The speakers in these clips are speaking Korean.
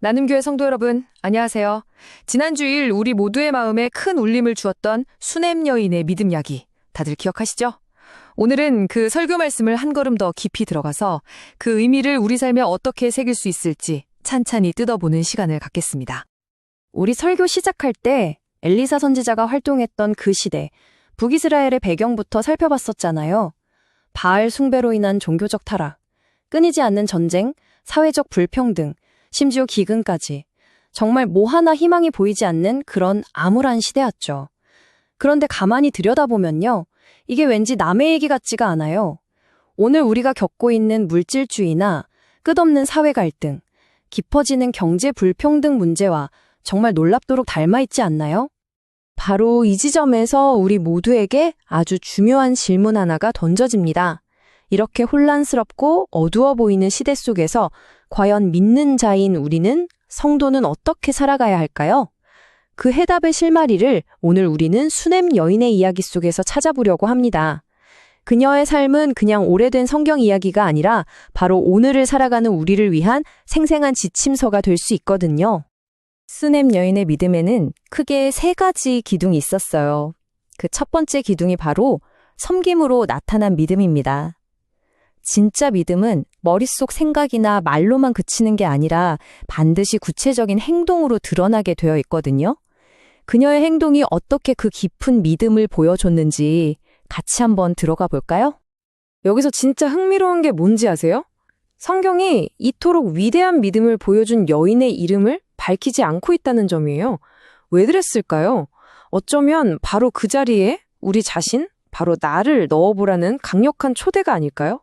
나눔교회 성도 여러분, 안녕하세요. 지난 주일 우리 모두의 마음에 큰 울림을 주었던 수냄 여인의 믿음 이야기, 다들 기억하시죠? 오늘은 그 설교 말씀을 한 걸음 더 깊이 들어가서 그 의미를 우리 삶에 어떻게 새길 수 있을지 찬찬히 뜯어보는 시간을 갖겠습니다. 우리 설교 시작할 때 엘리사 선지자가 활동했던 그 시대, 북이스라엘의 배경부터 살펴봤었잖아요. 바알 숭배로 인한 종교적 타락, 끊이지 않는 전쟁, 사회적 불평등, 심지어 기근까지 정말 뭐 하나 희망이 보이지 않는 그런 암울한 시대였죠. 그런데 가만히 들여다보면요. 이게 왠지 남의 얘기 같지가 않아요. 오늘 우리가 겪고 있는 물질주의나 끝없는 사회 갈등, 깊어지는 경제 불평등 문제와 정말 놀랍도록 닮아있지 않나요? 바로 이 지점에서 우리 모두에게 아주 중요한 질문 하나가 던져집니다. 이렇게 혼란스럽고 어두워 보이는 시대 속에서 과연 믿는 자인 우리는, 성도는 어떻게 살아가야 할까요? 그 해답의 실마리를 오늘 우리는 수냄 여인의 이야기 속에서 찾아보려고 합니다. 그녀의 삶은 그냥 오래된 성경 이야기가 아니라 바로 오늘을 살아가는 우리를 위한 생생한 지침서가 될 수 있거든요. 수냄 여인의 믿음에는 크게 세 가지 기둥이 있었어요. 그 첫 번째 기둥이 바로 섬김으로 나타난 믿음입니다. 진짜 믿음은 머릿속 생각이나 말로만 그치는 게 아니라 반드시 구체적인 행동으로 드러나게 되어 있거든요. 그녀의 행동이 어떻게 그 깊은 믿음을 보여줬는지 같이 한번 들어가 볼까요? 여기서 진짜 흥미로운 게 뭔지 아세요? 성경이 이토록 위대한 믿음을 보여준 여인의 이름을 밝히지 않고 있다는 점이에요. 왜 그랬을까요? 어쩌면 바로 그 자리에 우리 자신, 바로 나를 넣어보라는 강력한 초대가 아닐까요?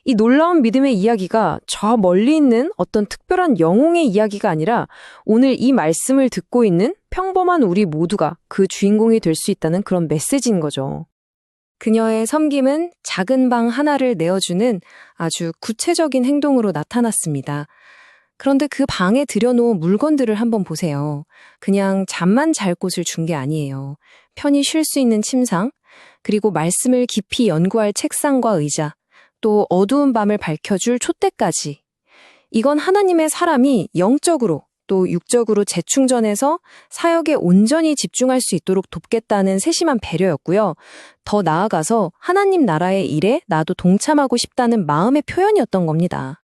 이 놀라운 믿음의 이야기가 저 멀리 있는 어떤 특별한 영웅의 이야기가 아니라 오늘 이 말씀을 듣고 있는 평범한 우리 모두가 그 주인공이 될 수 있다는 그런 메시지인 거죠. 그녀의 섬김은 작은 방 하나를 내어주는 아주 구체적인 행동으로 나타났습니다. 그런데 그 방에 들여놓은 물건들을 한번 보세요. 그냥 잠만 잘 곳을 준 게 아니에요. 편히 쉴 수 있는 침상, 그리고 말씀을 깊이 연구할 책상과 의자, 또 어두운 밤을 밝혀줄 촛대까지. 이건 하나님의 사람이 영적으로 또 육적으로 재충전해서 사역에 온전히 집중할 수 있도록 돕겠다는 세심한 배려였고요. 더 나아가서 하나님 나라의 일에 나도 동참하고 싶다는 마음의 표현이었던 겁니다.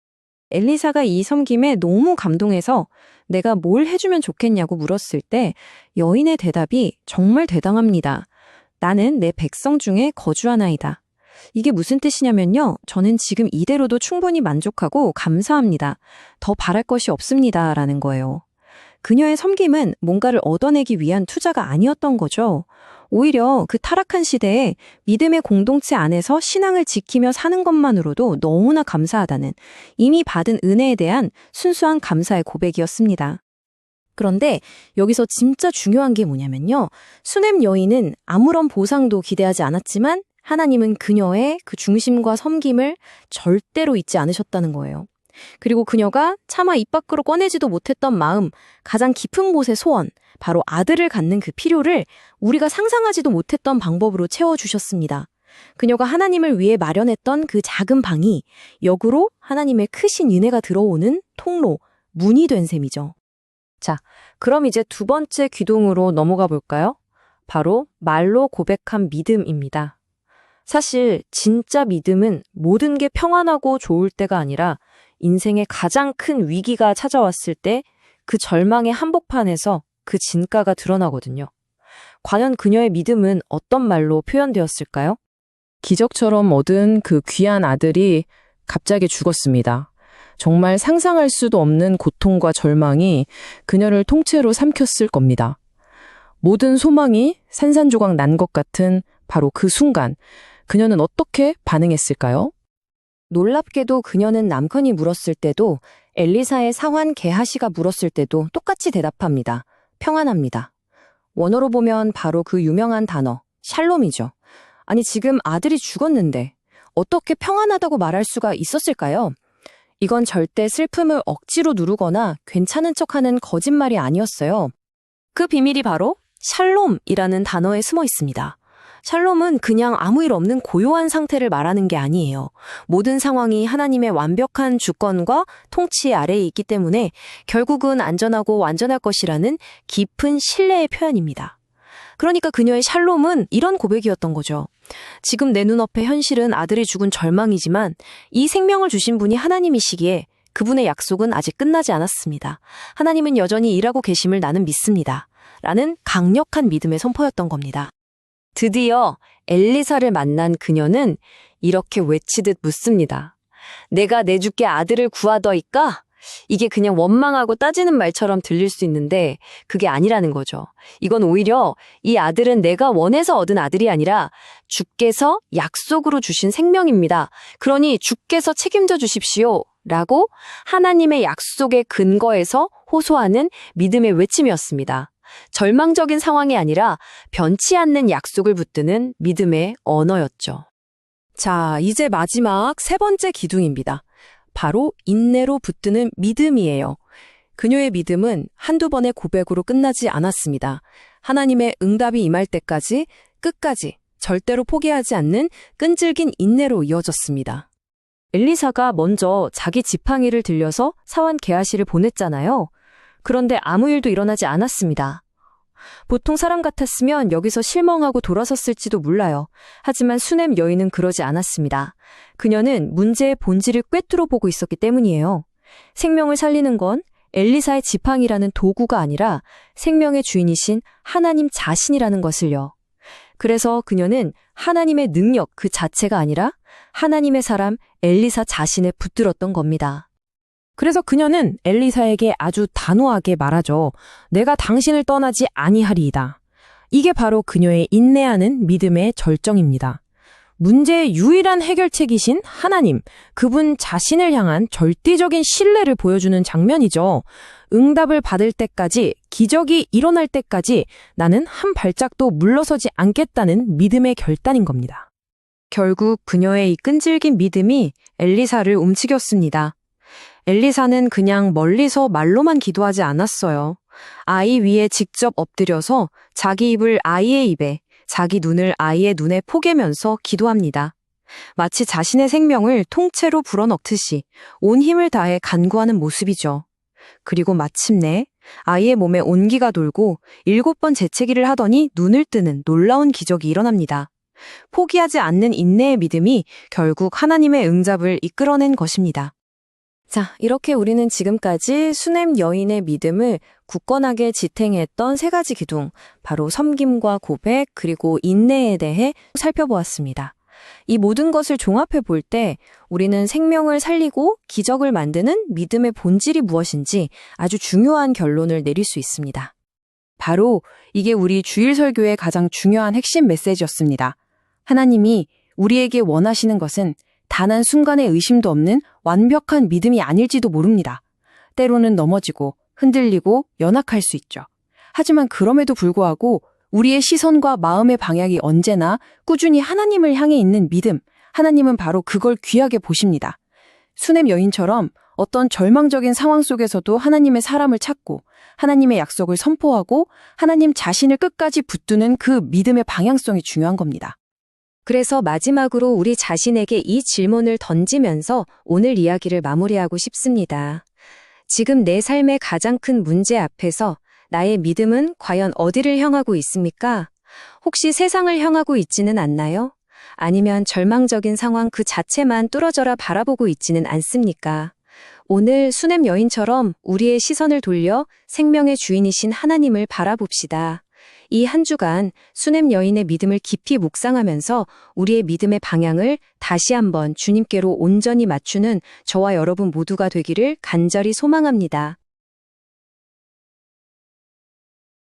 엘리사가 이 섬김에 너무 감동해서 내가 뭘 해주면 좋겠냐고 물었을 때 여인의 대답이 정말 대담합니다. 나는 내 백성 중에 거주하나이다. 이게 무슨 뜻이냐면요. 저는 지금 이대로도 충분히 만족하고 감사합니다. 더 바랄 것이 없습니다. 라는 거예요. 그녀의 섬김은 뭔가를 얻어내기 위한 투자가 아니었던 거죠. 오히려 그 타락한 시대에 믿음의 공동체 안에서 신앙을 지키며 사는 것만으로도 너무나 감사하다는 이미 받은 은혜에 대한 순수한 감사의 고백이었습니다. 그런데 여기서 진짜 중요한 게 뭐냐면요. 수냄 여인은 아무런 보상도 기대하지 않았지만 하나님은 그녀의 그 중심과 섬김을 절대로 잊지 않으셨다는 거예요. 그리고 그녀가 차마 입 밖으로 꺼내지도 못했던 마음, 가장 깊은 곳의 소원, 바로 아들을 갖는 그 필요를 우리가 상상하지도 못했던 방법으로 채워주셨습니다. 그녀가 하나님을 위해 마련했던 그 작은 방이 역으로 하나님의 크신 은혜가 들어오는 통로, 문이 된 셈이죠. 자, 그럼 이제 두 번째 기둥으로 넘어가 볼까요? 바로 말로 고백한 믿음입니다. 사실 진짜 믿음은 모든 게 평안하고 좋을 때가 아니라 인생의 가장 큰 위기가 찾아왔을 때 그 절망의 한복판에서 그 진가가 드러나거든요. 과연 그녀의 믿음은 어떤 말로 표현되었을까요? 기적처럼 얻은 그 귀한 아들이 갑자기 죽었습니다. 정말 상상할 수도 없는 고통과 절망이 그녀를 통째로 삼켰을 겁니다. 모든 소망이 산산조각 난 것 같은 바로 그 순간, 그녀는 어떻게 반응했을까요? 놀랍게도 그녀는 남편이 물었을 때도 엘리사의 사환 게하시가 물었을 때도 똑같이 대답합니다. 평안합니다. 원어로 보면 바로 그 유명한 단어, 샬롬이죠. 아니 지금 아들이 죽었는데 어떻게 평안하다고 말할 수가 있었을까요? 이건 절대 슬픔을 억지로 누르거나 괜찮은 척하는 거짓말이 아니었어요. 그 비밀이 바로 샬롬이라는 단어에 숨어 있습니다. 샬롬은 그냥 아무 일 없는 고요한 상태를 말하는 게 아니에요. 모든 상황이 하나님의 완벽한 주권과 통치 아래에 있기 때문에 결국은 안전하고 완전할 것이라는 깊은 신뢰의 표현입니다. 그러니까 그녀의 샬롬은 이런 고백이었던 거죠. 지금 내 눈앞에 현실은 아들이 죽은 절망이지만 이 생명을 주신 분이 하나님이시기에 그분의 약속은 아직 끝나지 않았습니다. 하나님은 여전히 일하고 계심을 나는 믿습니다. 라는 강력한 믿음의 선포였던 겁니다. 드디어 엘리사를 만난 그녀는 이렇게 외치듯 묻습니다. 내가 내 주께 아들을 구하더이까? 이게 그냥 원망하고 따지는 말처럼 들릴 수 있는데 그게 아니라는 거죠. 이건 오히려 이 아들은 내가 원해서 얻은 아들이 아니라 주께서 약속으로 주신 생명입니다. 그러니 주께서 책임져 주십시오. 라고 하나님의 약속의 근거에서 호소하는 믿음의 외침이었습니다. 절망적인 상황이 아니라 변치 않는 약속을 붙드는 믿음의 언어였죠. 자, 이제 마지막 세 번째 기둥입니다. 바로 인내로 붙드는 믿음이에요. 그녀의 믿음은 한두 번의 고백으로 끝나지 않았습니다. 하나님의 응답이 임할 때까지 끝까지 절대로 포기하지 않는 끈질긴 인내로 이어졌습니다. 엘리사가 먼저 자기 지팡이를 들려서 사환 게하시를 보냈잖아요. 그런데 아무 일도 일어나지 않았습니다. 보통 사람 같았으면 여기서 실망하고 돌아섰을지도 몰라요. 하지만 수넴 여인은 그러지 않았습니다. 그녀는 문제의 본질을 꿰뚫어 보고 있었기 때문이에요. 생명을 살리는 건 엘리사의 지팡이라는 도구가 아니라 생명의 주인이신 하나님 자신이라는 것을요. 그래서 그녀는 하나님의 능력 그 자체가 아니라 하나님의 사람 엘리사 자신에 붙들었던 겁니다. 그래서 그녀는 엘리사에게 아주 단호하게 말하죠. 내가 당신을 떠나지 아니하리이다. 이게 바로 그녀의 인내하는 믿음의 절정입니다. 문제의 유일한 해결책이신 하나님, 그분 자신을 향한 절대적인 신뢰를 보여주는 장면이죠. 응답을 받을 때까지, 기적이 일어날 때까지 나는 한 발짝도 물러서지 않겠다는 믿음의 결단인 겁니다. 결국 그녀의 이 끈질긴 믿음이 엘리사를 움직였습니다. 엘리사는 그냥 멀리서 말로만 기도하지 않았어요. 아이 위에 직접 엎드려서 자기 입을 아이의 입에, 자기 눈을 아이의 눈에 포개면서 기도합니다. 마치 자신의 생명을 통째로 불어넣듯이 온 힘을 다해 간구하는 모습이죠. 그리고 마침내 아이의 몸에 온기가 돌고 7번 재채기를 하더니 눈을 뜨는 놀라운 기적이 일어납니다. 포기하지 않는 인내의 믿음이 결국 하나님의 응답을 이끌어낸 것입니다. 자, 이렇게 우리는 지금까지 수넴 여인의 믿음을 굳건하게 지탱했던 세 가지 기둥, 바로 섬김과 고백, 그리고 인내에 대해 살펴보았습니다. 이 모든 것을 종합해 볼 때 우리는 생명을 살리고 기적을 만드는 믿음의 본질이 무엇인지 아주 중요한 결론을 내릴 수 있습니다. 바로 이게 우리 주일 설교의 가장 중요한 핵심 메시지였습니다. 하나님이 우리에게 원하시는 것은 단 한 순간의 의심도 없는 완벽한 믿음이 아닐지도 모릅니다. 때로는 넘어지고 흔들리고 연약할 수 있죠. 하지만 그럼에도 불구하고 우리의 시선과 마음의 방향이 언제나 꾸준히 하나님을 향해 있는 믿음, 하나님은 바로 그걸 귀하게 보십니다. 수넴 여인처럼 어떤 절망적인 상황 속에서도 하나님의 사람을 찾고 하나님의 약속을 선포하고 하나님 자신을 끝까지 붙드는 그 믿음의 방향성이 중요한 겁니다. 그래서 마지막으로 우리 자신에게 이 질문을 던지면서 오늘 이야기를 마무리하고 싶습니다. 지금 내 삶의 가장 큰 문제 앞에서 나의 믿음은 과연 어디를 향하고 있습니까? 혹시 세상을 향하고 있지는 않나요? 아니면 절망적인 상황 그 자체만 뚫어져라 바라보고 있지는 않습니까? 오늘 수넴 여인처럼 우리의 시선을 돌려 생명의 주인이신 하나님을 바라봅시다. 이 한 주간 수넴 여인의 믿음을 깊이 묵상하면서 우리의 믿음의 방향을 다시 한번 주님께로 온전히 맞추는 저와 여러분 모두가 되기를 간절히 소망합니다.